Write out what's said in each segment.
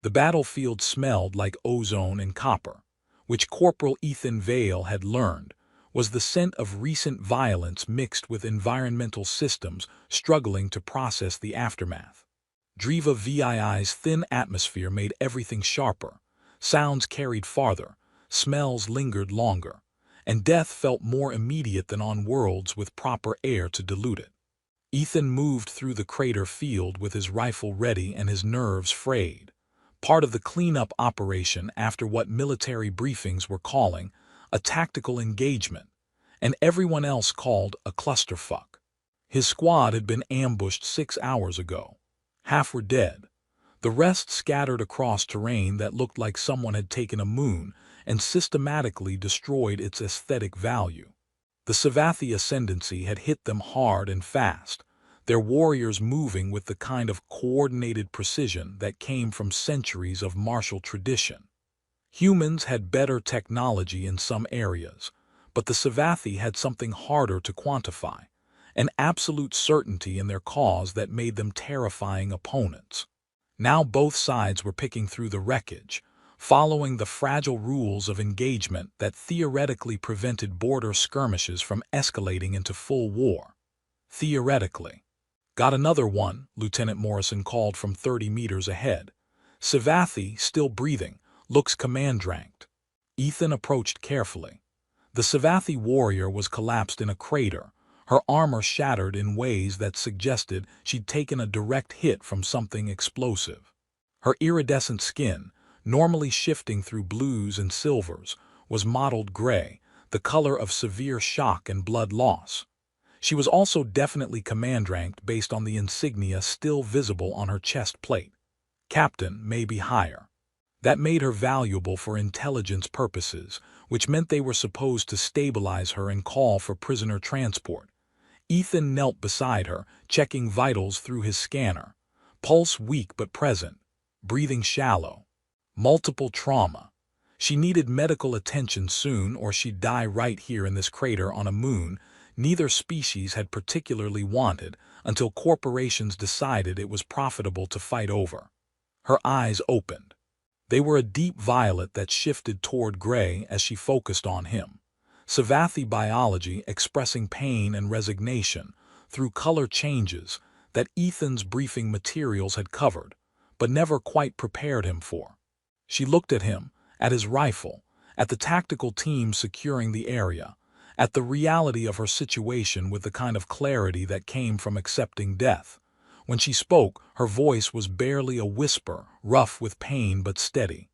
The battlefield smelled like ozone and copper, which Corporal Ethan Vale had learned was the scent of recent violence mixed with environmental systems struggling to process the aftermath. Driva VII's thin atmosphere made everything sharper, sounds carried farther, smells lingered longer, and death felt more immediate than on worlds with proper air to dilute it. Ethan moved through the crater field with his rifle ready and his nerves frayed, part of the cleanup operation after what military briefings were calling a tactical engagement, and everyone else called a clusterfuck. His squad had been ambushed 6 hours ago. Half were dead. The rest scattered across terrain that looked like someone had taken a moon and systematically destroyed its aesthetic value. The Savathi ascendancy had hit them hard and fast, their warriors moving with the kind of coordinated precision that came from centuries of martial tradition. Humans had better technology in some areas, but the Savathi had something harder to quantify, an absolute certainty in their cause that made them terrifying opponents. Now both sides were picking through the wreckage, following the fragile rules of engagement that theoretically prevented border skirmishes from escalating into full war. Theoretically. Got another one, Lieutenant Morrison called from 30 meters ahead. Savathi, still breathing, looks command-dranked. Ethan approached carefully. The Savathi warrior was collapsed in a crater, her armor shattered in ways that suggested she'd taken a direct hit from something explosive. Her iridescent skin, normally shifting through blues and silvers, was mottled gray, the color of severe shock and blood loss. She was also definitely command-ranked based on the insignia still visible on her chest plate. Captain, maybe higher. That made her valuable for intelligence purposes, which meant they were supposed to stabilize her and call for prisoner transport. Ethan knelt beside her, checking vitals through his scanner. Pulse weak but present. Breathing shallow. Multiple trauma. She needed medical attention soon or she'd die right here in this crater on a moon neither species had particularly wanted until corporations decided it was profitable to fight over. Her eyes opened. They were a deep violet that shifted toward gray as she focused on him. Savathi biology expressing pain and resignation through color changes that Ethan's briefing materials had covered, but never quite prepared him for. She looked at him, at his rifle, at the tactical team securing the area, at the reality of her situation with the kind of clarity that came from accepting death. When she spoke, her voice was barely a whisper, rough with pain but steady.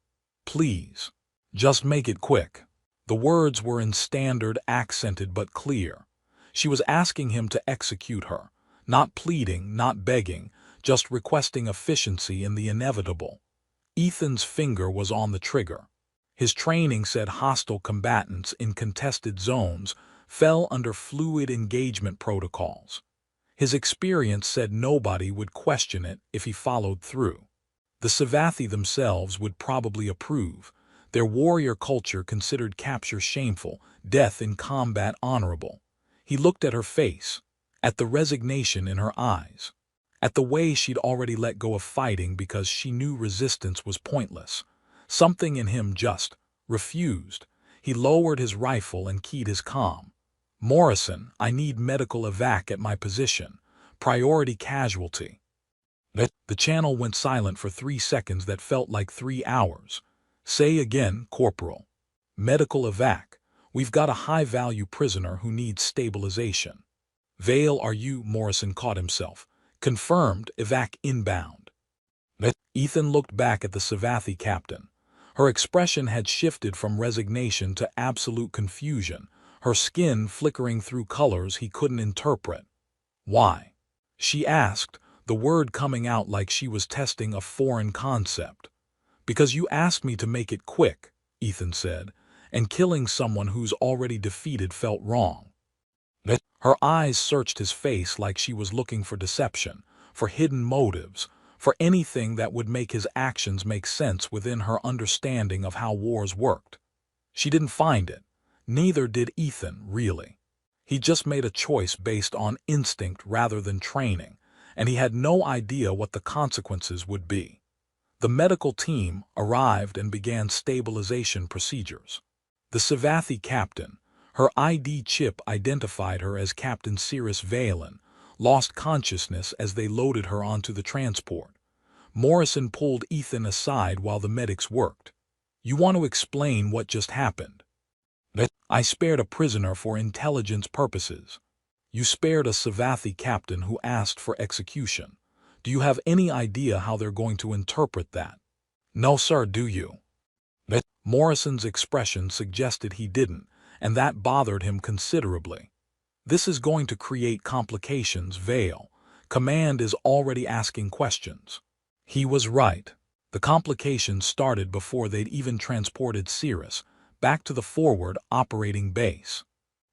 Please. Just make it quick. The words were in standard, accented but clear. She was asking him to execute her, not pleading, not begging, just requesting efficiency in the inevitable. Ethan's finger was on the trigger. His training said hostile combatants in contested zones fell under fluid engagement protocols. His experience said nobody would question it if he followed through. The Savathi themselves would probably approve. Their warrior culture considered capture shameful, death in combat honorable. He looked at her face, at the resignation in her eyes, at the way she'd already let go of fighting because she knew resistance was pointless. Something in him just refused. He lowered his rifle and keyed his comm. Morrison, I need medical evac at my position. Priority casualty. The channel went silent for 3 seconds that felt like 3 hours. Say again, Corporal. Medical evac. We've got a high-value prisoner who needs stabilization. Vale, are you? Morrison caught himself. Confirmed, evac inbound. Ethan looked back at the Savathi captain. Her expression had shifted from resignation to absolute confusion, her skin flickering through colors he couldn't interpret. Why? She asked, the word coming out like she was testing a foreign concept. Because you asked me to make it quick, Ethan said, and killing someone who's already defeated felt wrong. Her eyes searched his face like she was looking for deception, for hidden motives, for anything that would make his actions make sense within her understanding of how wars worked. She didn't find it. Neither did Ethan, really. He just made a choice based on instinct rather than training, and he had no idea what the consequences would be. The medical team arrived and began stabilization procedures. The Savathi captain, her ID chip identified her as Captain Cirrus Valen, lost consciousness as they loaded her onto the transport. Morrison pulled Ethan aside while the medics worked. "You want to explain what just happened?" "I spared a prisoner for intelligence purposes." "You spared a Savathi captain who asked for execution. Do you have any idea how they're going to interpret that?" "No, sir, do you?" Morrison's expression suggested he didn't, and that bothered him considerably. "This is going to create complications, Vale. Command is already asking questions." He was right. The complications started before they'd even transported Cirrus back to the forward operating base.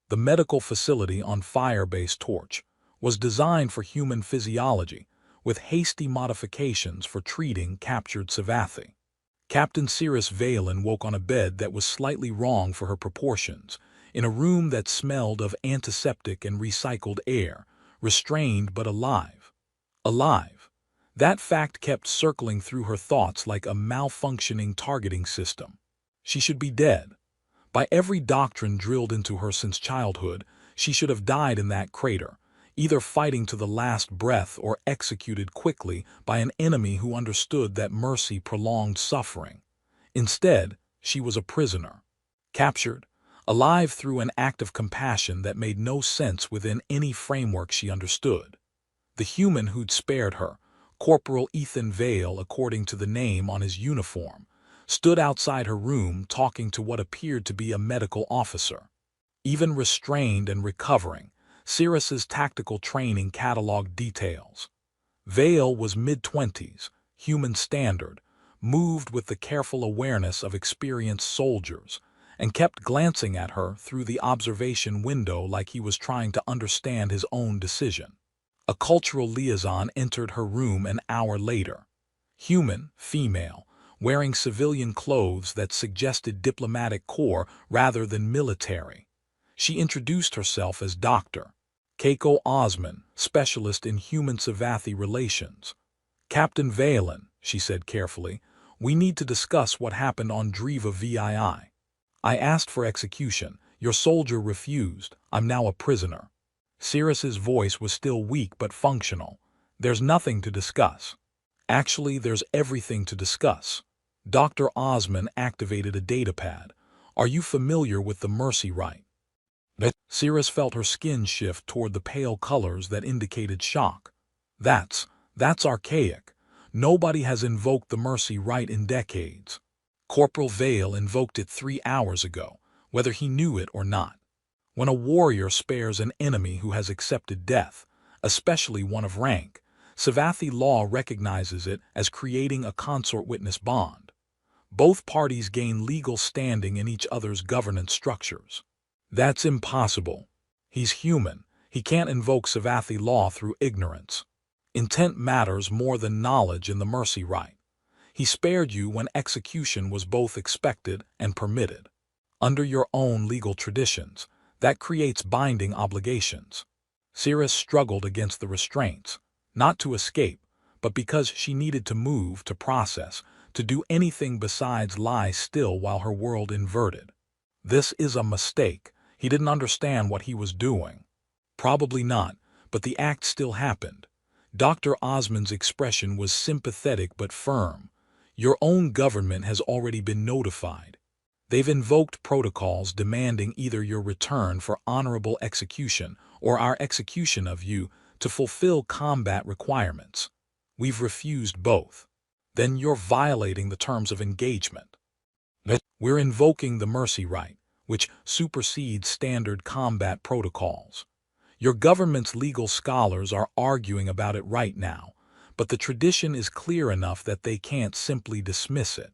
The medical facility on Firebase Torch was designed for human physiology, with hasty modifications for treating captured Savathi. Captain Cirrus Valen woke on a bed that was slightly wrong for her proportions, in a room that smelled of antiseptic and recycled air, restrained but alive. Alive. That fact kept circling through her thoughts like a malfunctioning targeting system. She should be dead. By every doctrine drilled into her since childhood, she should have died in that crater, either fighting to the last breath or executed quickly by an enemy who understood that mercy prolonged suffering. Instead, she was a prisoner. Captured, alive through an act of compassion that made no sense within any framework she understood. The human who'd spared her, Corporal Ethan Vale according to the name on his uniform, stood outside her room talking to what appeared to be a medical officer. Even restrained and recovering, Cirrus's tactical training cataloged details. Vale was mid-20s, human standard, moved with the careful awareness of experienced soldiers, and kept glancing at her through the observation window like he was trying to understand his own decision. A cultural liaison entered her room an hour later. Human, female, wearing civilian clothes that suggested diplomatic corps rather than military. She introduced herself as Dr. Keiko Osman, specialist in human Savathi relations. "Captain Valen," she said carefully, "we need to discuss what happened on Driva VII. I asked for execution. Your soldier refused. I'm now a prisoner." Cirrus's voice was still weak but functional. "There's nothing to discuss." "Actually, there's everything to discuss." Dr. Osman activated a datapad. "Are you familiar with the mercy rite?" Cirrus felt her skin shift toward the pale colors that indicated shock. That's archaic. Nobody has invoked the mercy rite in decades. Corporal Vale invoked it 3 hours ago, whether he knew it or not. When a warrior spares an enemy who has accepted death, especially one of rank, Savathi law recognizes it as creating a consort-witness bond. Both parties gain legal standing in each other's governance structures. That's impossible. He's human. He can't invoke Savathi law through ignorance. Intent matters more than knowledge in the mercy rite. He spared you when execution was both expected and permitted. Under your own legal traditions, that creates binding obligations. Cirrus struggled against the restraints, not to escape, but because she needed to move, to process, to do anything besides lie still while her world inverted. This is a mistake. He didn't understand what he was doing. Probably not, but the act still happened. Dr. Osman's expression was sympathetic but firm. Your own government has already been notified. They've invoked protocols demanding either your return for honorable execution or our execution of you to fulfill combat requirements. We've refused both. Then you're violating the terms of engagement. We're invoking the mercy rite, which supersedes standard combat protocols. Your government's legal scholars are arguing about it right now, but the tradition is clear enough that they can't simply dismiss it.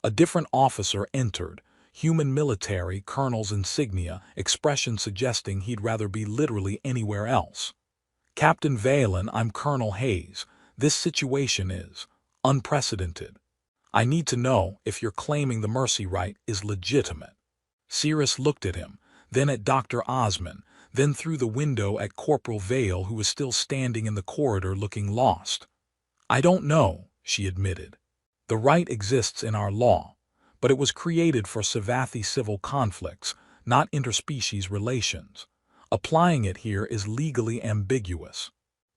A different officer entered, human military colonel's insignia, expression suggesting he'd rather be literally anywhere else. "Captain Valen, I'm Colonel Hayes. This situation is unprecedented. I need to know if you're claiming the mercy rite is legitimate." Cirrus looked at him, then at Dr. Osman, then through the window at Corporal Vale, who was still standing in the corridor looking lost. "I don't know," she admitted. The right exists in our law, but it was created for Savathi civil conflicts, not interspecies relations. Applying it here is legally ambiguous.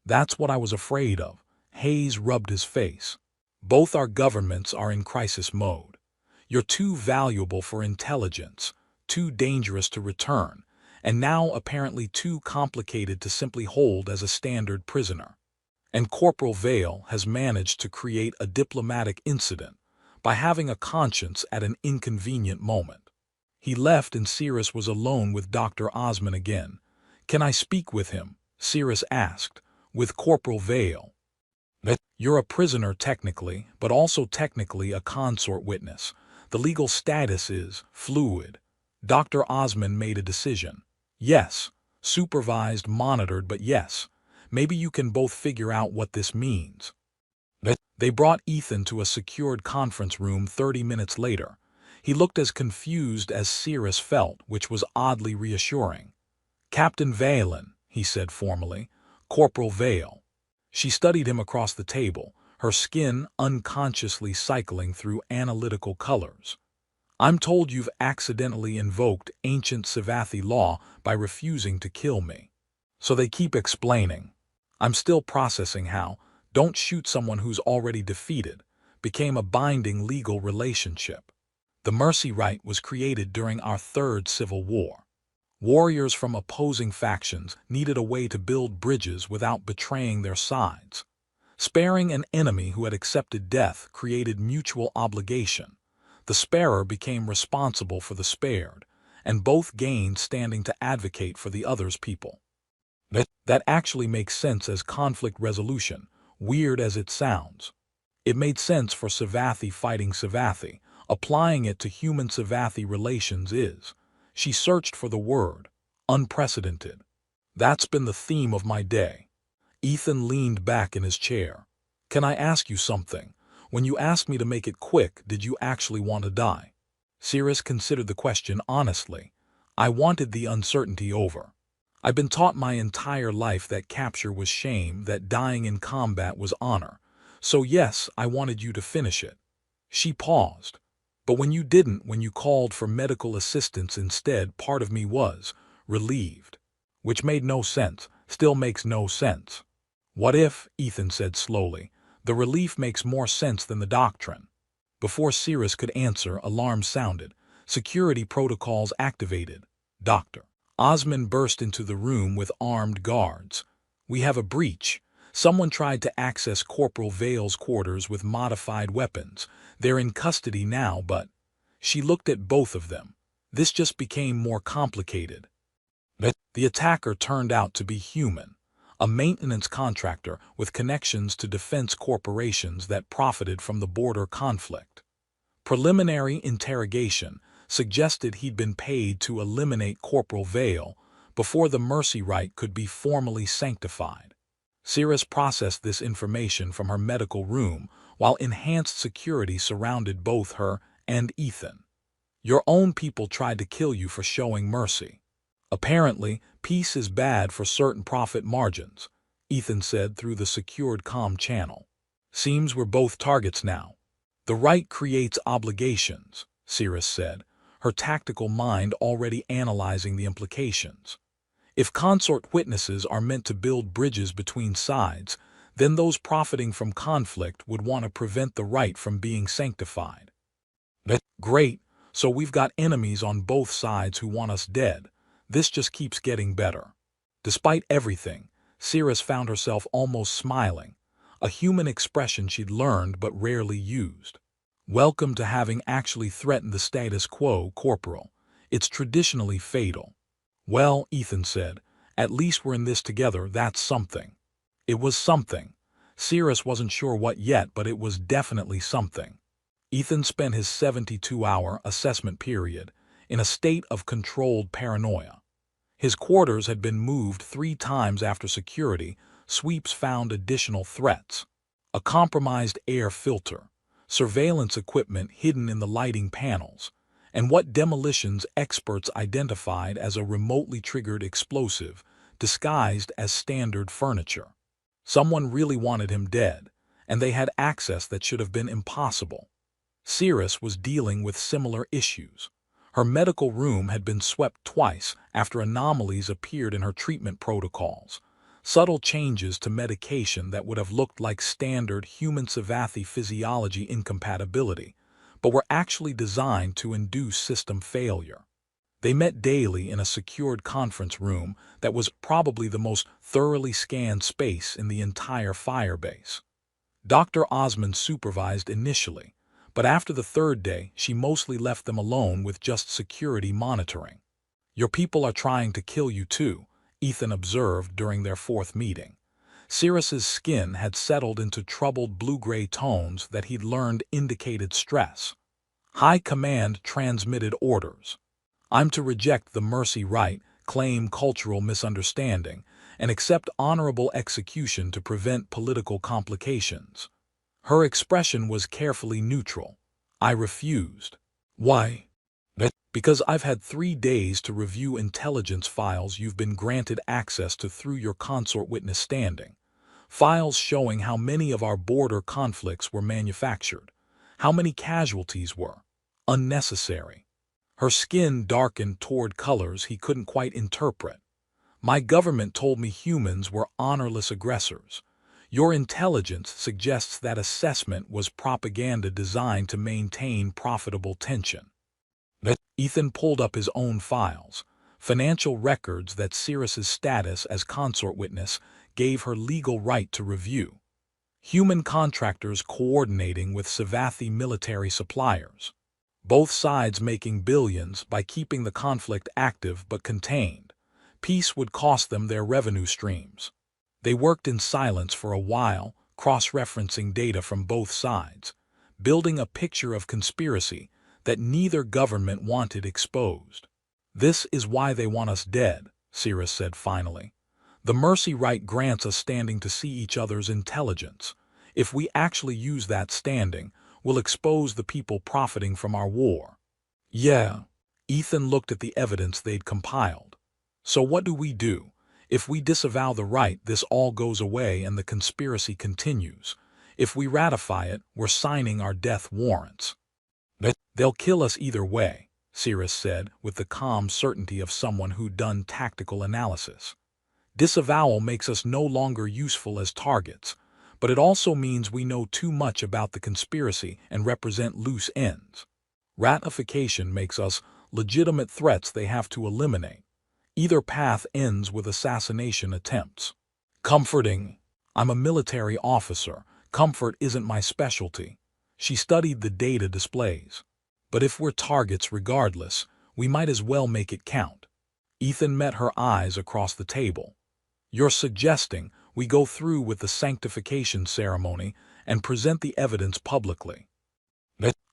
That's what I was afraid of. Hayes rubbed his face. Both our governments are in crisis mode. You're too valuable for intelligence, too dangerous to return, and now apparently too complicated to simply hold as a standard prisoner. And Corporal Vale has managed to create a diplomatic incident by having a conscience at an inconvenient moment. He left and Cyrus was alone with Dr. Osman again. "Can I speak with him?" Cyrus asked. "With Corporal Vale." "You're a prisoner technically, but also technically a consort witness. The legal status is fluid." Dr. Osman made a decision. "Yes, supervised, monitored, but yes. Maybe you can both figure out what this means." They brought Ethan to a secured conference room 30 minutes later. He looked as confused as Cyrus felt, which was oddly reassuring. "Captain Valen," he said formally. "Corporal Vale." She studied him across the table, her skin unconsciously cycling through analytical colors. "I'm told you've accidentally invoked ancient Savathi law by refusing to kill me. So they keep explaining. I'm still processing how 'don't shoot someone who's already defeated' became a binding legal relationship. The mercy right was created during our Third Civil War. Warriors from opposing factions needed a way to build bridges without betraying their sides. Sparing an enemy who had accepted death created mutual obligation. The sparer became responsible for the spared, and both gained standing to advocate for the other's people. That actually makes sense as conflict resolution, weird as it sounds. It made sense for Savathi fighting Savathi. Applying it to human Savathi relations is, she searched for the word, unprecedented. That's been the theme of my day. Ethan leaned back in his chair. "Can I ask you something? When you asked me to make it quick, did you actually want to die?" Cyrus considered the question honestly. "I wanted the uncertainty over. I've been taught my entire life that capture was shame, that dying in combat was honor. So yes, I wanted you to finish it." She paused. "But when you didn't, when you called for medical assistance instead, part of me was relieved." Which made no sense, still makes no sense. "What if," Ethan said slowly, "the relief makes more sense than the doctrine?" Before Cyrus could answer, alarms sounded. Security protocols activated. Dr. Osman burst into the room with armed guards. "We have a breach. Someone tried to access Corporal Vale's quarters with modified weapons. They're in custody now, but..." She looked at both of them. This just became more complicated. The attacker turned out to be human, a maintenance contractor with connections to defense corporations that profited from the border conflict. Preliminary interrogation suggested he'd been paid to eliminate Corporal Vale before the mercy rite could be formally sanctified. Cyrus processed this information from her medical room while enhanced security surrounded both her and Ethan. "Your own people tried to kill you for showing mercy. Apparently, peace is bad for certain profit margins," Ethan said through the secured comm channel. "Seems we're both targets now." "The right creates obligations," Cyrus said, her tactical mind already analyzing the implications. "If consort witnesses are meant to build bridges between sides, then those profiting from conflict would want to prevent the right from being sanctified." "Great, so we've got enemies on both sides who want us dead. This just keeps getting better." Despite everything, Cyrus found herself almost smiling, a human expression she'd learned but rarely used. "Welcome to having actually threatened the status quo, Corporal. It's traditionally fatal." "Well," Ethan said, "at least we're in this together, that's something." It was something. Cyrus wasn't sure what yet, but it was definitely something. Ethan spent his 72-hour assessment period in a state of controlled paranoia. His quarters had been moved 3 times after security sweeps found additional threats. A compromised air filter, surveillance equipment hidden in the lighting panels, and what demolitions experts identified as a remotely triggered explosive disguised as standard furniture. Someone really wanted him dead, and they had access that should have been impossible. Cirrus was dealing with similar issues. Her medical room had been swept twice after anomalies appeared in her treatment protocols. Subtle changes to medication that would have looked like standard human Savatthi physiology incompatibility, but were actually designed to induce system failure. They met daily in a secured conference room that was probably the most thoroughly scanned space in the entire firebase. Dr. Osmond supervised initially, but after the third day, she mostly left them alone with just security monitoring. "Your people are trying to kill you too," Ethan observed during their fourth meeting. Cirrus's skin had settled into troubled blue-gray tones that he'd learned indicated stress. High Command transmitted orders. "I'm to reject the mercy rite, claim cultural misunderstanding, and accept honorable execution to prevent political complications." Her expression was carefully neutral. "I refused." "Why?" "Because I've had 3 days to review intelligence files you've been granted access to through your consort witness standing. Files showing how many of our border conflicts were manufactured, how many casualties were unnecessary." Her skin darkened toward colors he couldn't quite interpret. "My government told me humans were honorless aggressors. Your intelligence suggests that assessment was propaganda designed to maintain profitable tension." Ethan pulled up his own files, financial records that Cirrus's status as consort witness gave her legal right to review. Human contractors coordinating with Savatthi military suppliers. Both sides making billions by keeping the conflict active but contained. Peace would cost them their revenue streams. They worked in silence for a while, cross-referencing data from both sides, building a picture of conspiracy that neither government wanted exposed. "This is why they want us dead," Cirrus said finally. "The mercy rite grants us standing to see each other's intelligence. If we actually use that standing, we'll expose the people profiting from our war." "Yeah." Ethan looked at the evidence they'd compiled. "So what do we do? If we disavow the rite, this all goes away and the conspiracy continues. If we ratify it, we're signing our death warrants." "They'll kill us either way," Cirrus said with the calm certainty of someone who'd done tactical analysis. "Disavowal makes us no longer useful as targets, but it also means we know too much about the conspiracy and represent loose ends. Ratification makes us legitimate threats they have to eliminate. Either path ends with assassination attempts." "Comforting. I'm a military officer. Comfort isn't my specialty." She studied the data displays. "But if we're targets regardless, we might as well make it count." Ethan met her eyes across the table. "You're suggesting we go through with the sanctification ceremony and present the evidence publicly."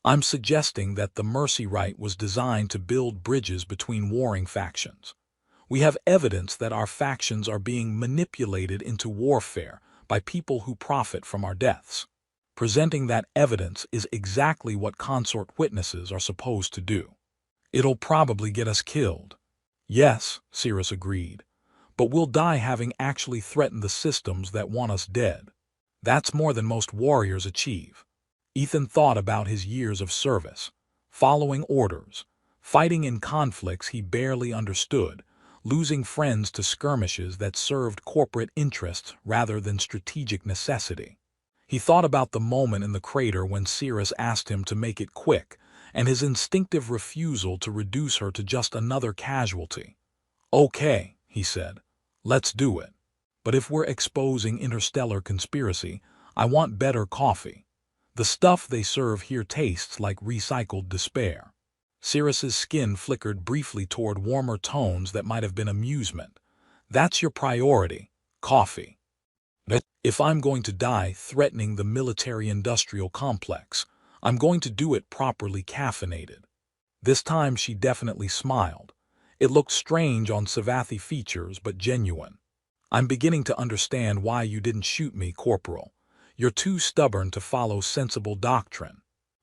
"I'm suggesting that the mercy rite was designed to build bridges between warring factions. We have evidence that our factions are being manipulated into warfare by people who profit from our deaths. Presenting that evidence is exactly what consort witnesses are supposed to do." "It'll probably get us killed." "Yes," Cirrus agreed, "but we'll die having actually threatened the systems that want us dead. That's more than most warriors achieve." Ethan thought about his years of service, following orders, fighting in conflicts he barely understood, losing friends to skirmishes that served corporate interests rather than strategic necessity. He thought about the moment in the crater when Cirrus asked him to make it quick, and his instinctive refusal to reduce her to just another casualty. "Okay," he said, "let's do it. But if we're exposing interstellar conspiracy, I want better coffee. The stuff they serve here tastes like recycled despair." Cirrus's skin flickered briefly toward warmer tones that might have been amusement. "That's your priority, coffee." "If I'm going to die threatening the military-industrial complex, I'm going to do it properly caffeinated." This time she definitely smiled. It looked strange on Savatthi features, but genuine. "I'm beginning to understand why you didn't shoot me, Corporal. You're too stubborn to follow sensible doctrine."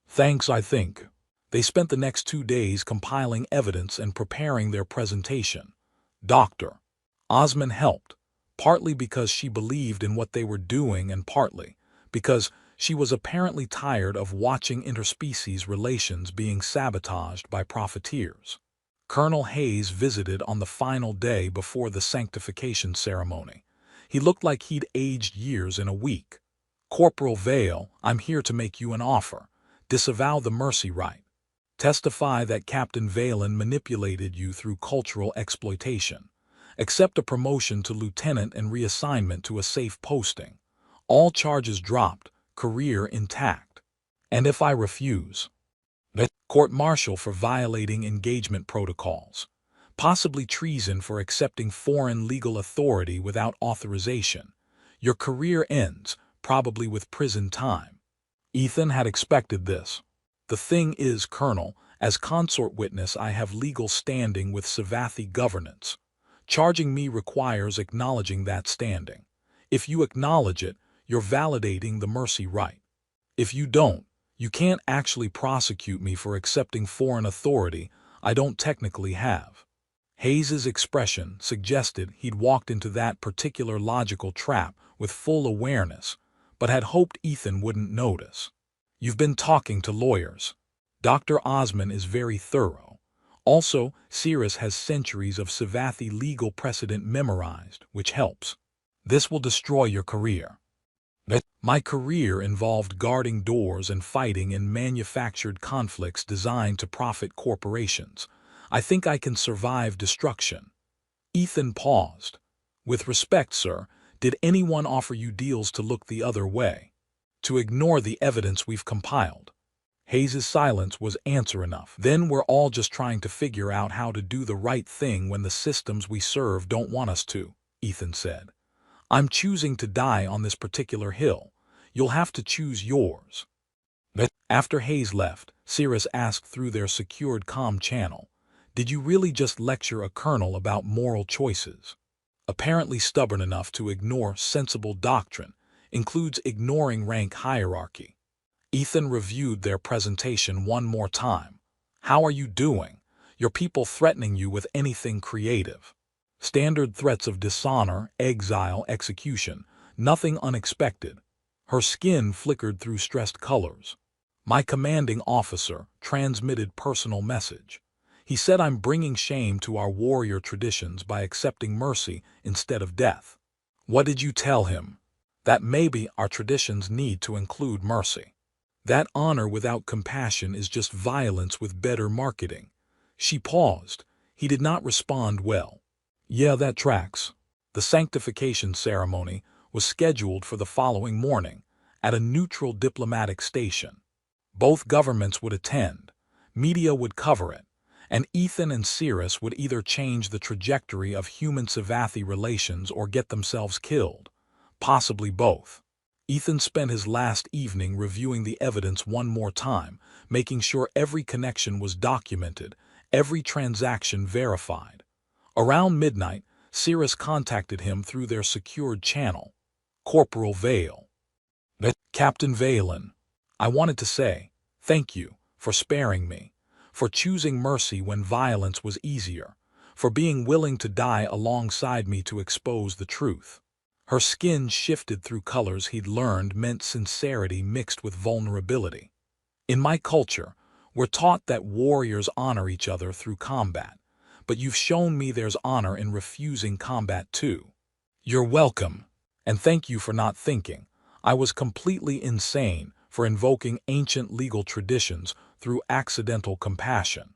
"Thanks, I think." They spent the next 2 days compiling evidence and preparing their presentation. Dr. Osmond helped, partly because she believed in what they were doing and partly because she was apparently tired of watching interspecies relations being sabotaged by profiteers. Colonel Hayes visited on the final day before the sanctification ceremony. He looked like he'd aged years in a week. "Corporal Vale, I'm here to make you an offer. Disavow the mercy rite. Testify that Captain Valen manipulated you through cultural exploitation. Accept a promotion to lieutenant and reassignment to a safe posting. All charges dropped, career intact. And if I refuse, court-martial for violating engagement protocols, possibly treason for accepting foreign legal authority without authorization. Your career ends, probably with prison time." Ethan had expected this. "The thing is, Colonel, as consort witness I have legal standing with Savathi governance. Charging me requires acknowledging that standing. If you acknowledge it, you're validating the mercy rite. If you don't, you can't actually prosecute me for accepting foreign authority I don't technically have." Hayes's expression suggested he'd walked into that particular logical trap with full awareness, but had hoped Ethan wouldn't notice. "You've been talking to lawyers. Dr. Osman is very thorough. Also, Cirrus has centuries of Savathi legal precedent memorized, which helps. This will destroy your career." "My career involved guarding doors and fighting in manufactured conflicts designed to profit corporations. I think I can survive destruction." Ethan paused. "With respect, sir, did anyone offer you deals to look the other way? To ignore the evidence we've compiled?" Hayes's silence was answer enough. "Then we're all just trying to figure out how to do the right thing when the systems we serve don't want us to," Ethan said. "I'm choosing to die on this particular hill. You'll have to choose yours." After Hayes left, Cirrus asked through their secured comm channel, "Did you really just lecture a colonel about moral choices?" Apparently stubborn enough to ignore sensible doctrine includes ignoring rank hierarchy. Ethan reviewed their presentation one more time. "How are you doing? Your people threatening you with anything creative?" "Standard threats of dishonor, exile, execution. Nothing unexpected." Her skin flickered through stressed colors. "My commanding officer transmitted personal message. He said I'm bringing shame to our warrior traditions by accepting mercy instead of death." "What did you tell him?" "That maybe our traditions need to include mercy. That honor without compassion is just violence with better marketing." She paused. He did not respond well. "Yeah, that tracks." The sanctification ceremony was scheduled for the following morning at a neutral diplomatic station. Both governments would attend, media would cover it, and Ethan and Cirrus would either change the trajectory of human-Savathi relations or get themselves killed, possibly both. Ethan spent his last evening reviewing the evidence one more time, making sure every connection was documented, every transaction verified. Around midnight, Cirrus contacted him through their secured channel. "Corporal Vale." "Captain Valen. I wanted to say, thank you for sparing me, for choosing mercy when violence was easier, for being willing to die alongside me to expose the truth." Her skin shifted through colors he'd learned meant sincerity mixed with vulnerability. "In my culture, we're taught that warriors honor each other through combat, but you've shown me there's honor in refusing combat too." "You're welcome, and thank you for not thinking I was completely insane for invoking ancient legal traditions through accidental compassion."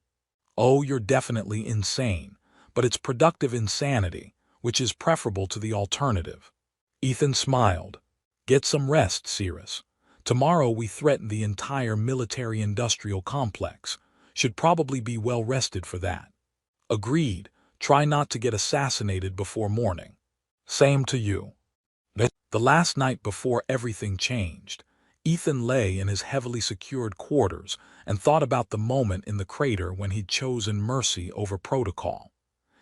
"Oh, you're definitely insane, but it's productive insanity, which is preferable to the alternative." Ethan smiled. "Get some rest, Cirrus. Tomorrow we threaten the entire military-industrial complex. Should probably be well rested for that." "Agreed. Try not to get assassinated before morning." "Same to you." The last night before everything changed, Ethan lay in his heavily secured quarters and thought about the moment in the crater when he'd chosen mercy over protocol.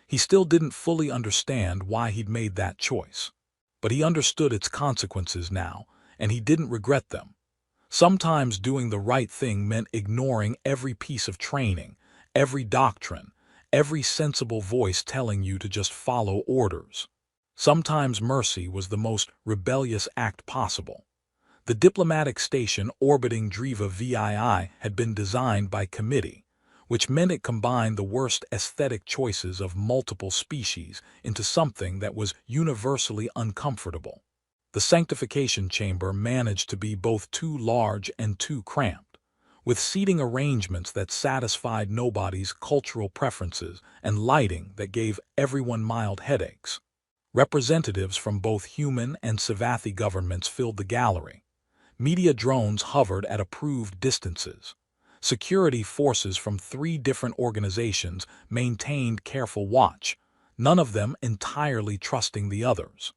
He still didn't fully understand why he'd made that choice, but he understood its consequences now, and he didn't regret them. Sometimes doing the right thing meant ignoring every piece of training, every doctrine, every sensible voice telling you to just follow orders. Sometimes mercy was the most rebellious act possible. The diplomatic station orbiting Driva VII had been designed by committee, which meant it combined the worst aesthetic choices of multiple species into something that was universally uncomfortable. The sanctification chamber managed to be both too large and too cramped, with seating arrangements that satisfied nobody's cultural preferences and lighting that gave everyone mild headaches. Representatives from both human and Savathi governments filled the gallery. Media drones hovered at approved distances. Security forces from 3 different organizations maintained careful watch, none of them entirely trusting the others.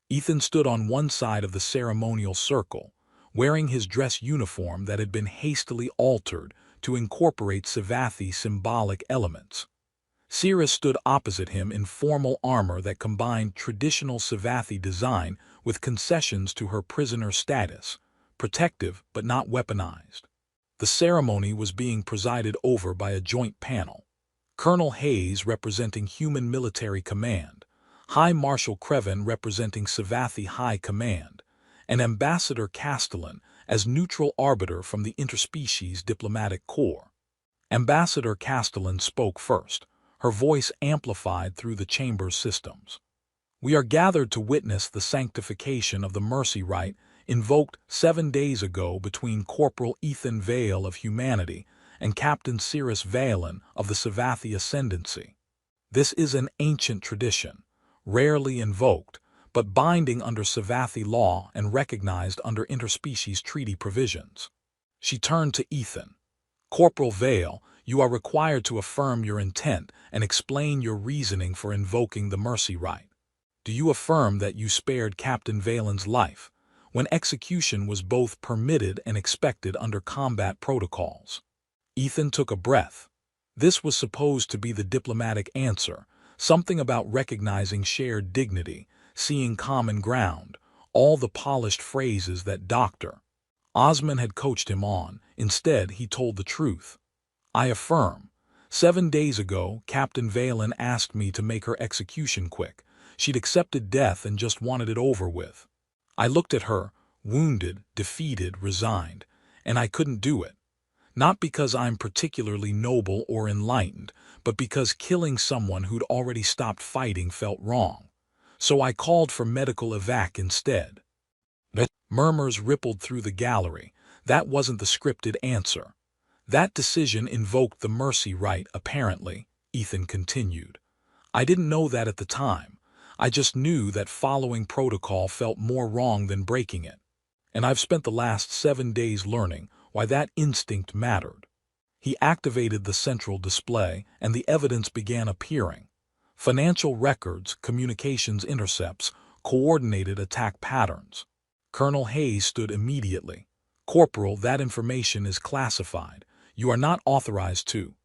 Ethan stood on one side of the ceremonial circle, wearing his dress uniform that had been hastily altered to incorporate Savathi symbolic elements. Cirrus stood opposite him in formal armor that combined traditional Savathi design with concessions to her prisoner status, protective but not weaponized. The ceremony was being presided over by a joint panel. Colonel Hayes representing Human Military Command, High Marshal Creven representing Savathi High Command, and Ambassador Castellan as neutral arbiter from the Interspecies Diplomatic Corps. Ambassador Castellan spoke first, her voice amplified through the chamber's systems. "We are gathered to witness the sanctification of the mercy rite invoked 7 days ago between Corporal Ethan Vale of Humanity and Captain Cirrus Valen of the Savathi Ascendancy. This is an ancient tradition, rarely invoked, but binding under Savathi law and recognized under interspecies treaty provisions." She turned to Ethan. "Corporal Vale, you are required to affirm your intent and explain your reasoning for invoking the mercy rite. Do you affirm that you spared Captain Valen's life, when execution was both permitted and expected under combat protocols?" Ethan took a breath. This was supposed to be the diplomatic answer, something about recognizing shared dignity, seeing common ground, all the polished phrases that Dr. Osman had coached him on. Instead, he told the truth. "I affirm. 7 days ago, Captain Valen asked me to make her execution quick. She'd accepted death and just wanted it over with. I looked at her, wounded, defeated, resigned, and I couldn't do it. Not because I'm particularly noble or enlightened, but because killing someone who'd already stopped fighting felt wrong. So I called for medical evac instead." Murmurs rippled through the gallery. That wasn't the scripted answer. "That decision invoked the mercy rite, apparently," Ethan continued. "I didn't know that at the time. I just knew that following protocol felt more wrong than breaking it. And I've spent the last 7 days learning why that instinct mattered." He activated the central display, and the evidence began appearing. Financial records, communications intercepts, coordinated attack patterns. Colonel Hayes stood immediately. "Corporal, that information is classified. You are not authorized to.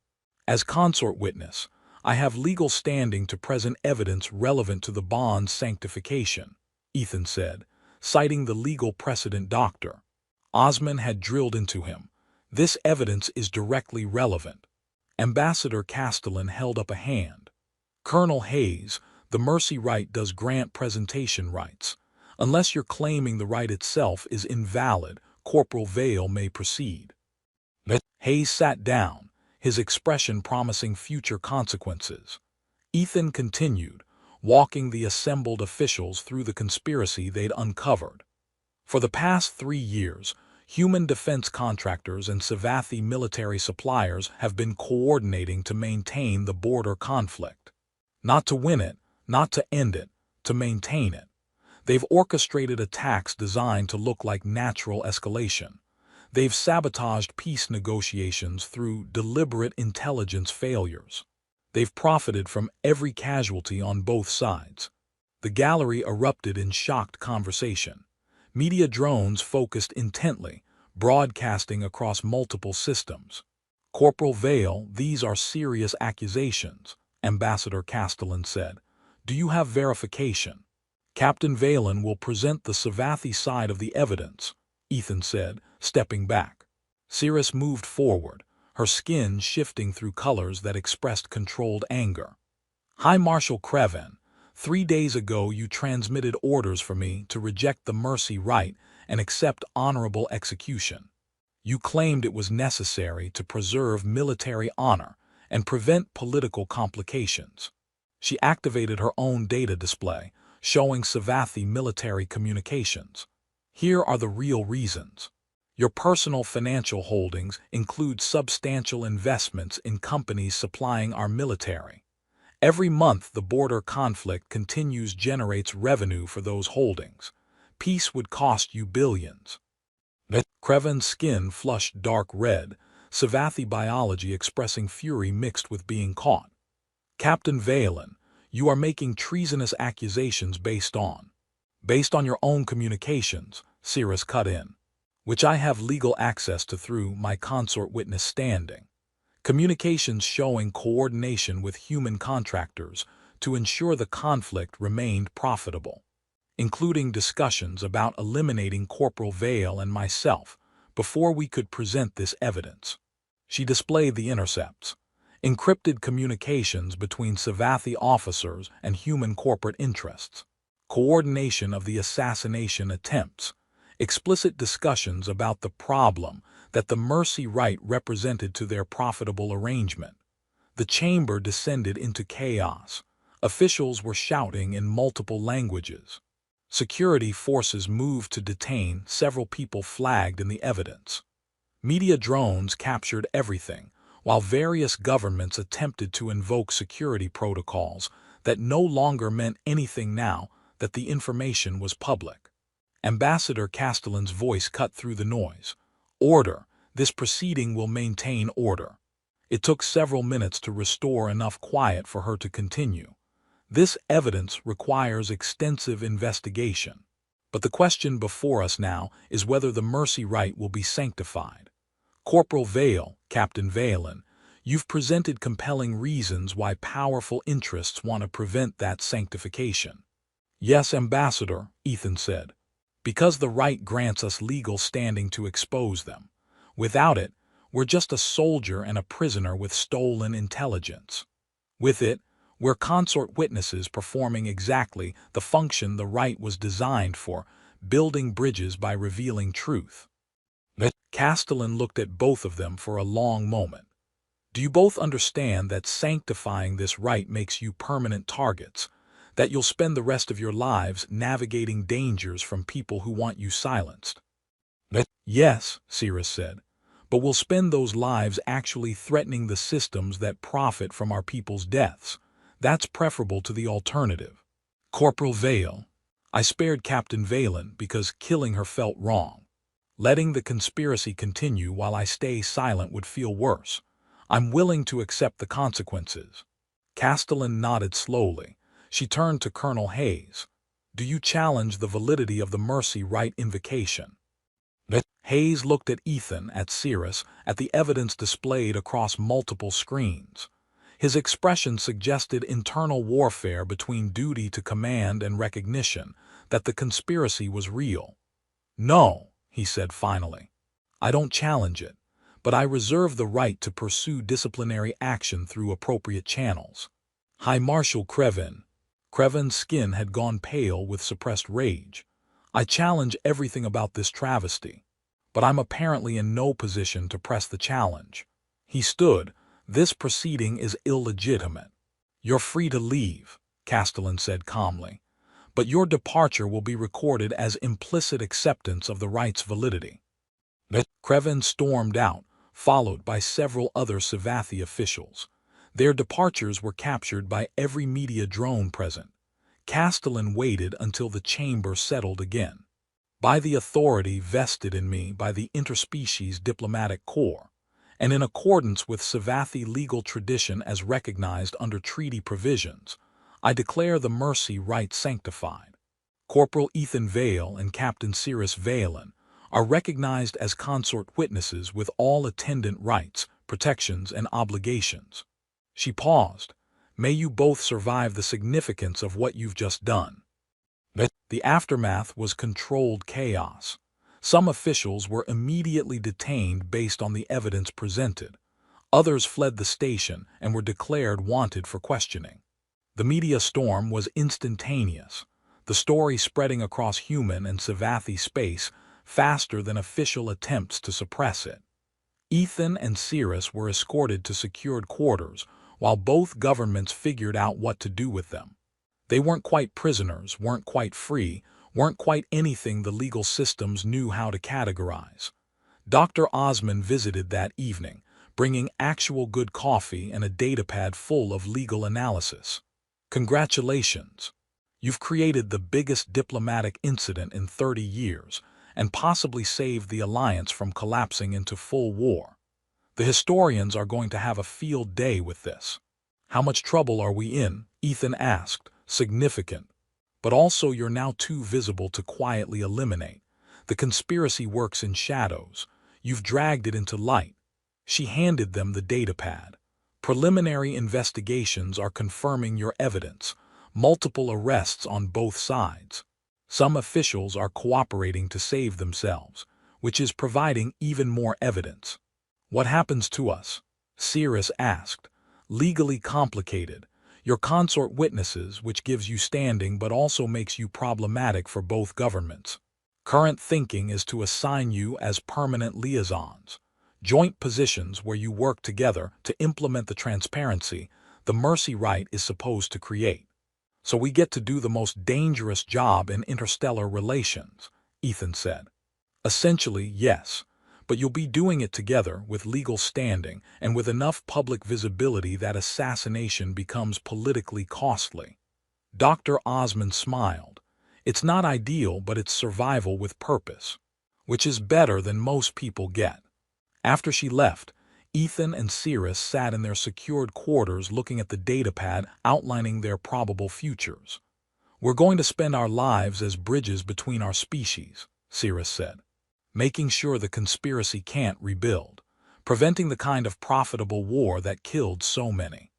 As consort witness, I have legal standing to present evidence relevant to the bond's sanctification," Ethan said, citing the legal precedent Dr. Osman had drilled into him. "This evidence is directly relevant." Ambassador Castellan held up a hand. "Colonel Hayes, the mercy rite does grant presentation rights. Unless you're claiming the right itself is invalid, Corporal Vale may proceed." Hayes sat down, his expression promising future consequences. Ethan continued, walking the assembled officials through the conspiracy they'd uncovered. For the past 3 years, human defense contractors and Savathi military suppliers have been coordinating to maintain the border conflict. Not to win it, not to end it, to maintain it. They've orchestrated attacks designed to look like natural escalation. They've sabotaged peace negotiations through deliberate intelligence failures. They've profited from every casualty on both sides. The gallery erupted in shocked conversation. Media drones focused intently, broadcasting across multiple systems. "Corporal Vale, these are serious accusations," Ambassador Castellan said. "Do you have verification?" "Captain Valen will present the Savathi side of the evidence," Ethan said, stepping back. Cirrus moved forward, her skin shifting through colors that expressed controlled anger. "High Marshal Creven, 3 days ago you transmitted orders for me to reject the mercy rite and accept honorable execution. You claimed it was necessary to preserve military honor and prevent political complications. She activated her own data display, showing Savathi military communications. Here are the real reasons. Your personal financial holdings include substantial investments in companies supplying our military. Every month the border conflict continues generates revenue for those holdings. Peace would cost you billions. Kreven's skin flushed dark red, Savathi biology expressing fury mixed with being caught. Captain Valen, you are making treasonous accusations based on your own communications, Cirrus cut in, which I have legal access to through my consort witness standing. Communications showing coordination with human contractors to ensure the conflict remained profitable, including discussions about eliminating Corporal Vale and myself before we could present this evidence. She displayed the intercepts, encrypted communications between Savathi officers and human corporate interests, coordination of the assassination attempts, explicit discussions about the problem that the Mercy Rite represented to their profitable arrangement. The chamber descended into chaos. Officials were shouting in multiple languages. Security forces moved to detain several people flagged in the evidence. Media drones captured everything, while various governments attempted to invoke security protocols that no longer meant anything now that the information was public. Ambassador Castellan's voice cut through the noise. Order. This proceeding will maintain order. It took several minutes to restore enough quiet for her to continue. This evidence requires extensive investigation. But the question before us now is whether the Mercy Rite will be sanctified. Corporal Vale, Captain Valen, you've presented compelling reasons why powerful interests want to prevent that sanctification. Yes, Ambassador, Ethan said. Because the rite grants us legal standing to expose them. Without it, we're just a soldier and a prisoner with stolen intelligence. With it, we're consort witnesses performing exactly the function the rite was designed for, building bridges by revealing truth. Castellan looked at both of them for a long moment. Do you both understand that sanctifying this rite makes you permanent targets, that you'll spend the rest of your lives navigating dangers from people who want you silenced? Yes, Cirrus said, but we'll spend those lives actually threatening the systems that profit from our people's deaths. That's preferable to the alternative. Corporal Vale, I spared Captain Valen because killing her felt wrong. Letting the conspiracy continue while I stay silent would feel worse. I'm willing to accept the consequences. Castellan nodded slowly. She turned to Colonel Hayes. Do you challenge the validity of the Mercy Rite invocation? Hayes looked at Ethan, at Cirrus, at the evidence displayed across multiple screens. His expression suggested internal warfare between duty to command and recognition, that the conspiracy was real. No, he said finally. I don't challenge it, but I reserve the right to pursue disciplinary action through appropriate channels. High Marshal Kreven. Kreven's skin had gone pale with suppressed rage. I challenge everything about this travesty, but I'm apparently in no position to press the challenge. He stood. This proceeding is illegitimate. You're free to leave, Castellan said calmly, but your departure will be recorded as implicit acceptance of the rite's validity. Kreven stormed out, followed by several other Savathi officials. Their departures were captured by every media drone present. Castellan waited until the chamber settled again. By the authority vested in me by the Interspecies Diplomatic Corps, and in accordance with Savathi legal tradition as recognized under treaty provisions, I declare the Mercy Rite sanctified. Corporal Ethan Vale and Captain Cirrus Valen are recognized as consort witnesses with all attendant rights, protections, and obligations. She paused. May you both survive the significance of what you've just done. The aftermath was controlled chaos. Some officials were immediately detained based on the evidence presented. Others fled the station and were declared wanted for questioning. The media storm was instantaneous, the story spreading across human and Savathi space, faster than official attempts to suppress it. Ethan and Cirrus were escorted to secured quarters, while both governments figured out what to do with them. They weren't quite prisoners, weren't quite free, weren't quite anything the legal systems knew how to categorize. Dr. Osmond visited that evening, bringing actual good coffee and a datapad full of legal analysis. Congratulations! You've created the biggest diplomatic incident in 30 years, and possibly saved the alliance from collapsing into full war. The historians are going to have a field day with this. How much trouble are we in? Ethan asked. Significant. But also you're now too visible to quietly eliminate. The conspiracy works in shadows. You've dragged it into light. She handed them the datapad. Preliminary investigations are confirming your evidence. Multiple arrests on both sides. Some officials are cooperating to save themselves, which is providing even more evidence. What happens to us? Cirrus asked. Legally complicated. Your consort witnesses, which gives you standing but also makes you problematic for both governments. Current thinking is to assign you as permanent liaisons, joint positions where you work together to implement the transparency the Mercy Right is supposed to create. So we get to do the most dangerous job in interstellar relations, Ethan said. Essentially, yes, but you'll be doing it together with legal standing and with enough public visibility that assassination becomes politically costly. Dr. Osmond smiled. It's not ideal, but it's survival with purpose, which is better than most people get. After she left, Ethan and Cirrus sat in their secured quarters looking at the datapad outlining their probable futures. We're going to spend our lives as bridges between our species, Cirrus said, making sure the conspiracy can't rebuild, preventing the kind of profitable war that killed so many.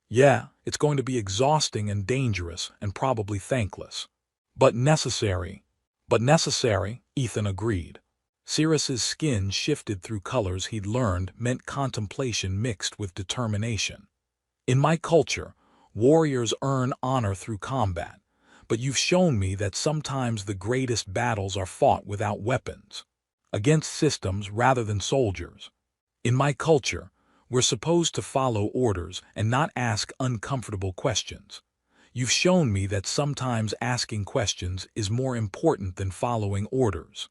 Yeah, it's going to be exhausting and dangerous and probably thankless. But necessary. But necessary, Ethan agreed. Cirrus's skin shifted through colors he'd learned meant contemplation mixed with determination. In my culture, warriors earn honor through combat, but you've shown me that sometimes the greatest battles are fought without weapons, against systems rather than soldiers. In my culture, we're supposed to follow orders and not ask uncomfortable questions. You've shown me that sometimes asking questions is more important than following orders.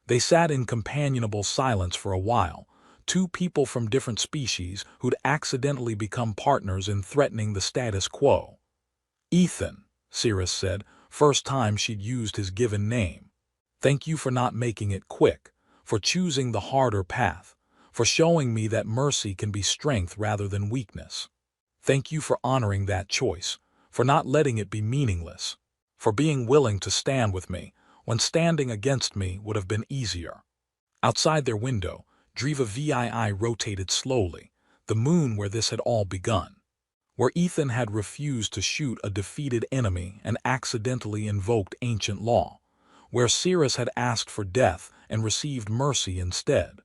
They sat in companionable silence for a while, two people from different species who'd accidentally become partners in threatening the status quo. Ethan, Cirrus said, first time she'd used his given name. Thank you for not making it quick, for choosing the harder path, for showing me that mercy can be strength rather than weakness. Thank you for honoring that choice, for not letting it be meaningless, for being willing to stand with me when standing against me would have been easier. Outside their window, Driva VII rotated slowly, the moon where this had all begun, where Ethan had refused to shoot a defeated enemy and accidentally invoked ancient law, where Cirrus had asked for death and received mercy instead.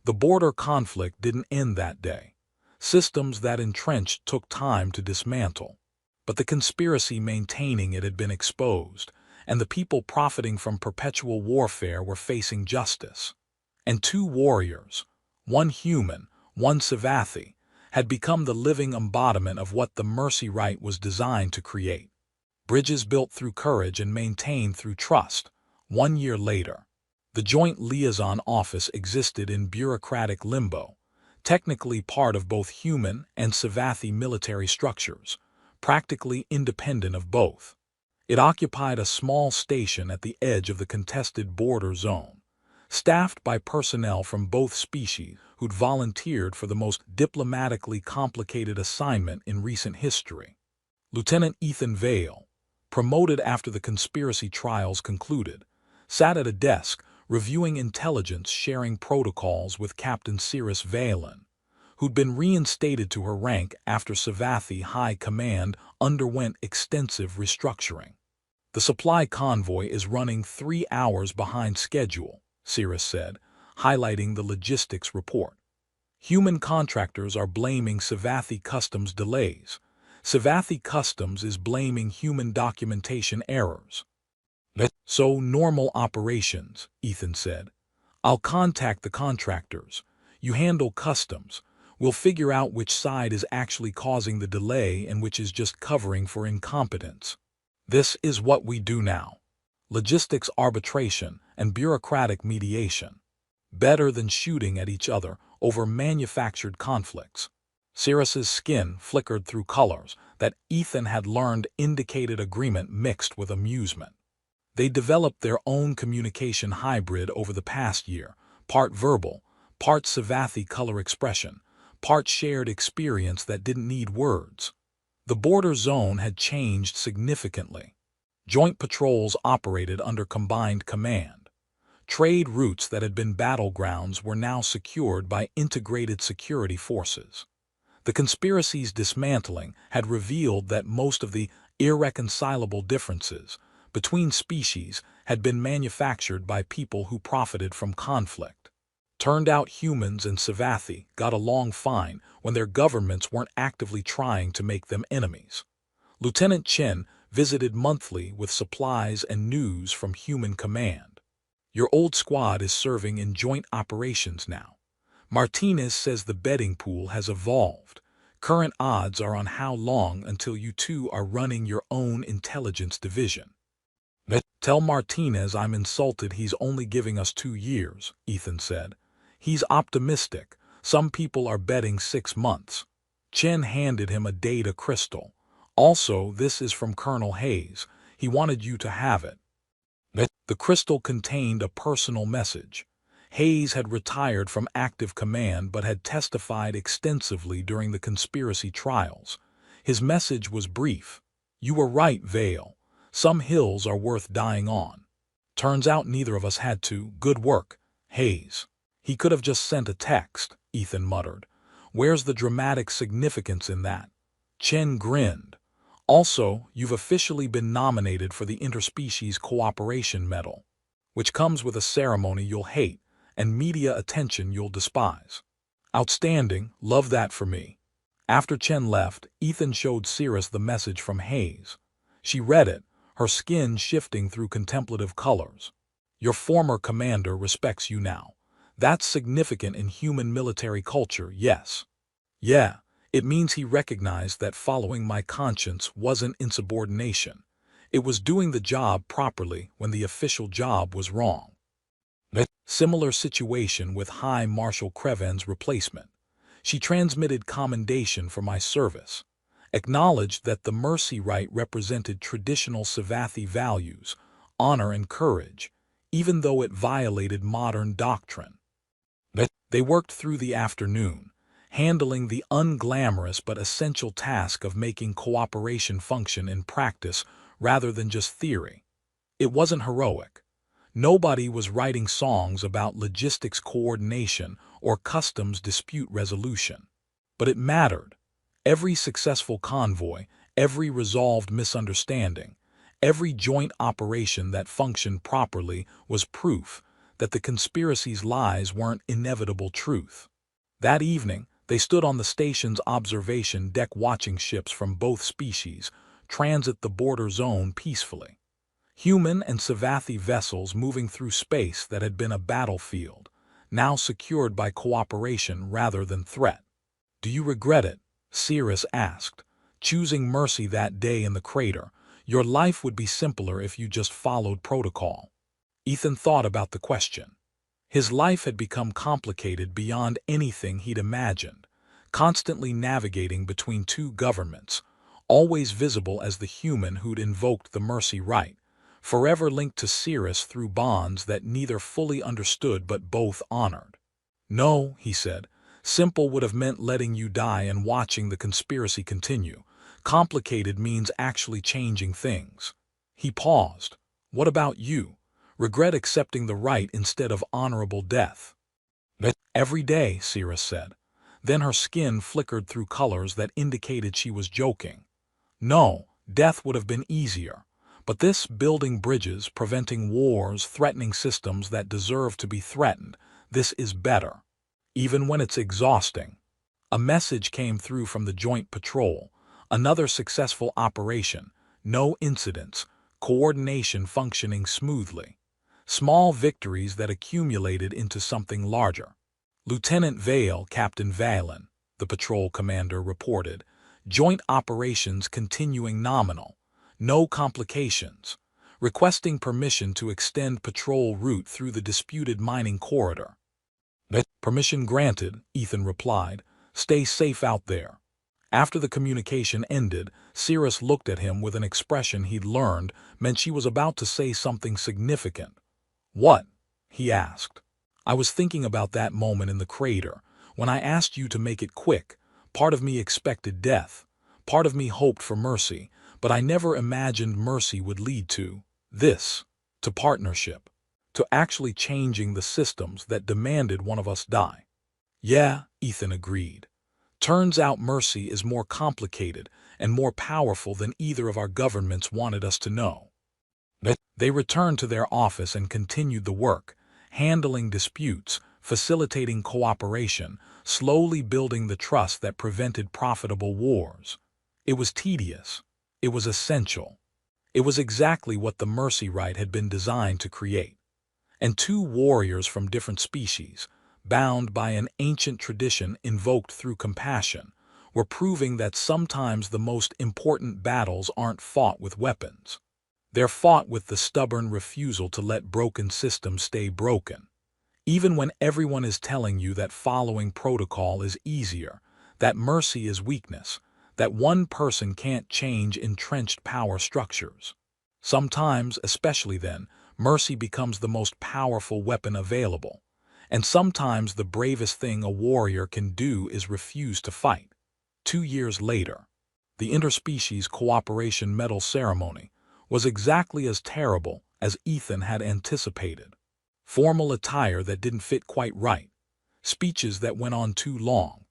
The border conflict didn't end that day. Systems that entrenched took time to dismantle, but the conspiracy maintaining it had been exposed, and the people profiting from perpetual warfare were facing justice. And two warriors, one human, one Savathi, had become the living embodiment of what the Mercy Right was designed to create. Bridges built through courage and maintained through trust. 1 year later, the Joint Liaison Office existed in bureaucratic limbo, technically part of both human and Savathi military structures, practically independent of both. It occupied a small station at the edge of the contested border zone, staffed by personnel from both species who'd volunteered for the most diplomatically complicated assignment in recent history. Lieutenant Ethan Vale, promoted after the conspiracy trials concluded, sat at a desk reviewing intelligence sharing protocols with Captain Cirrus Valen, who'd been reinstated to her rank after Savathi High Command underwent extensive restructuring. The supply convoy is running 3 hours behind schedule, Cirrus said, highlighting the logistics report. Human contractors are blaming Savathi Customs delays. Savathi Customs is blaming human documentation errors. So normal operations, Ethan said. I'll contact the contractors. You handle customs. We'll figure out which side is actually causing the delay and which is just covering for incompetence. This is what we do now. Logistics arbitration and bureaucratic mediation. Better than shooting at each other over manufactured conflicts. Cyrus's skin flickered through colors that Ethan had learned indicated agreement mixed with amusement. They developed their own communication hybrid over the past year, part verbal, part Savathi color expression, part shared experience that didn't need words. The border zone had changed significantly. Joint patrols operated under combined command. Trade routes that had been battlegrounds were now secured by integrated security forces. The conspiracy's dismantling had revealed that most of the irreconcilable differences between species had been manufactured by people who profited from conflict. Turned out humans and Savathi got along fine when their governments weren't actively trying to make them enemies. Lieutenant Chen visited monthly with supplies and news from human command. Your old squad is serving in joint operations now. Martinez says the betting pool has evolved. Current odds are on how long until you two are running your own intelligence division. Tell Martinez I'm insulted he's only giving us 2 years, Ethan said. He's optimistic. Some people are betting 6 months. Chen handed him a data crystal. Also, this is from Colonel Hayes. He wanted you to have it. The crystal contained a personal message. Hayes had retired from active command but had testified extensively during the conspiracy trials. His message was brief. You were right, Vale. Some hills are worth dying on. Turns out neither of us had to. Good work, Hayes. He could have just sent a text, Ethan muttered. Where's the dramatic significance in that? Chen grinned. Also, you've officially been nominated for the Interspecies Cooperation Medal, which comes with a ceremony you'll hate and media attention you'll despise. Outstanding, love that for me. After Chen left, Ethan showed Cyrus the message from Hayes. She read it, her skin shifting through contemplative colors. Your former commander respects you now. That's significant in human military culture, yes. Yeah, it means he recognized that following my conscience wasn't insubordination. It was doing the job properly when the official job was wrong. Similar situation with High Marshal Creven's replacement. She transmitted commendation for my service, acknowledged that the mercy rite represented traditional Savathi values, honor and courage, even though it violated modern doctrine. They worked through the afternoon, handling the unglamorous but essential task of making cooperation function in practice rather than just theory. It wasn't heroic. Nobody was writing songs about logistics coordination or customs dispute resolution. But it mattered. Every successful convoy, every resolved misunderstanding, every joint operation that functioned properly was proof that the conspiracy's lies weren't inevitable truth. That evening, they stood on the station's observation deck watching ships from both species transit the border zone peacefully. Human and Savathi vessels moving through space that had been a battlefield, now secured by cooperation rather than threat. Do you regret it? Cyrus asked. Choosing mercy that day in the crater, your life would be simpler if you just followed protocol. Ethan thought about the question. His life had become complicated beyond anything he'd imagined, constantly navigating between two governments, always visible as the human who'd invoked the mercy rite, forever linked to Cyrus through bonds that neither fully understood but both honored. No, he said, simple would have meant letting you die and watching the conspiracy continue. Complicated means actually changing things. He paused. What about you? Regret accepting the right instead of honorable death? Every day, Cyrus said. Then her skin flickered through colors that indicated she was joking. No, death would have been easier. But this building bridges, preventing wars, threatening systems that deserve to be threatened, this is better. Even when it's exhausting. A message came through from the joint patrol. Another successful operation. No incidents. coordination functioning smoothly. Small victories that accumulated into something larger. Lieutenant Vale, Captain Valen, the patrol commander reported, joint operations continuing nominal, no complications, requesting permission to extend patrol route through the disputed mining corridor. Permission granted, Ethan replied. Stay safe out there. After the communication ended, Cirrus looked at him with an expression he'd learned meant she was about to say something significant. What? He asked. I was thinking about that moment in the crater, when I asked you to make it quick. Part of me expected death. Part of me hoped for mercy, but I never imagined mercy would lead to this, to partnership, to actually changing the systems that demanded one of us die. Yeah, Ethan agreed. Turns out mercy is more complicated and more powerful than either of our governments wanted us to know. They returned to their office and continued the work, handling disputes, facilitating cooperation, slowly building the trust that prevented profitable wars. It was tedious. It was essential. It was exactly what the mercy rite had been designed to create. And two warriors from different species, bound by an ancient tradition invoked through compassion, were proving that sometimes the most important battles aren't fought with weapons. They're fought with the stubborn refusal to let broken systems stay broken. Even when everyone is telling you that following protocol is easier, that mercy is weakness, that one person can't change entrenched power structures. Sometimes, especially then, mercy becomes the most powerful weapon available. And sometimes the bravest thing a warrior can do is refuse to fight. 2 years later, the interspecies cooperation medal ceremony was exactly as terrible as Ethan had anticipated. Formal attire that didn't fit quite right, speeches that went on too long,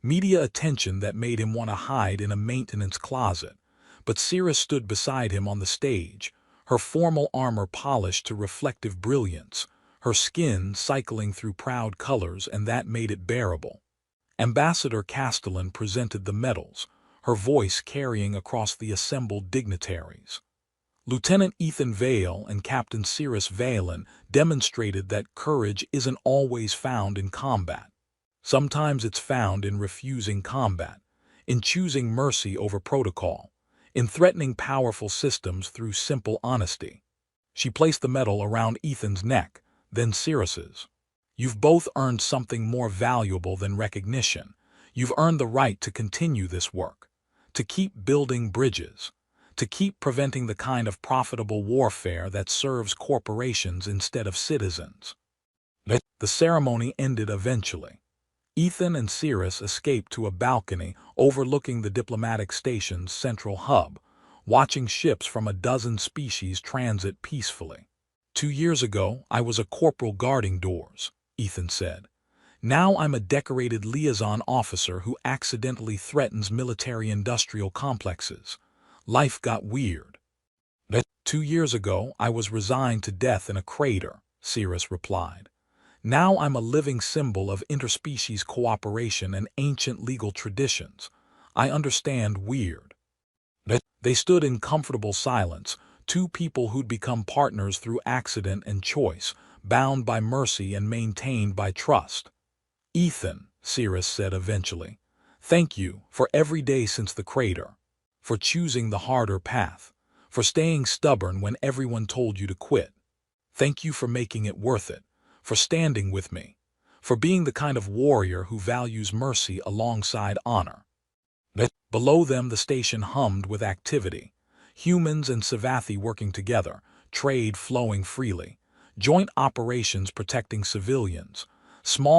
media attention that made him want to hide in a maintenance closet. But Cirrus stood beside him on the stage, her formal armor polished to reflective brilliance, her skin cycling through proud colors, and that made it bearable. Ambassador Castellan presented the medals, her voice carrying across the assembled dignitaries. Lieutenant Ethan Vale and Captain Cirrus Valen demonstrated that courage isn't always found in combat. Sometimes it's found in refusing combat, in choosing mercy over protocol, in threatening powerful systems through simple honesty. She placed the medal around Ethan's neck, then Cirrus's. You've both earned something more valuable than recognition. You've earned the right to continue this work, to keep building bridges, to keep preventing the kind of profitable warfare that serves corporations instead of citizens. The ceremony ended eventually. Ethan and Cirrus escaped to a balcony overlooking the diplomatic station's central hub, watching ships from a dozen species transit peacefully. 2 years ago, I was a corporal guarding doors, Ethan said. Now I'm a decorated liaison officer who accidentally threatens military-industrial complexes. Life got weird. 2 years ago, I was resigned to death in a crater, Cirrus replied. Now I'm a living symbol of interspecies cooperation and ancient legal traditions. I understand weird. They stood in comfortable silence, two people who'd become partners through accident and choice, bound by mercy and maintained by trust. Ethan, Cirrus said eventually, thank you for every day since the crater, for choosing the harder path, for staying stubborn when everyone told you to quit. Thank you for making it worth it, for standing with me, for being the kind of warrior who values mercy alongside honor. Below them the station hummed with activity, humans and Savathi working together, trade flowing freely, joint operations protecting civilians, small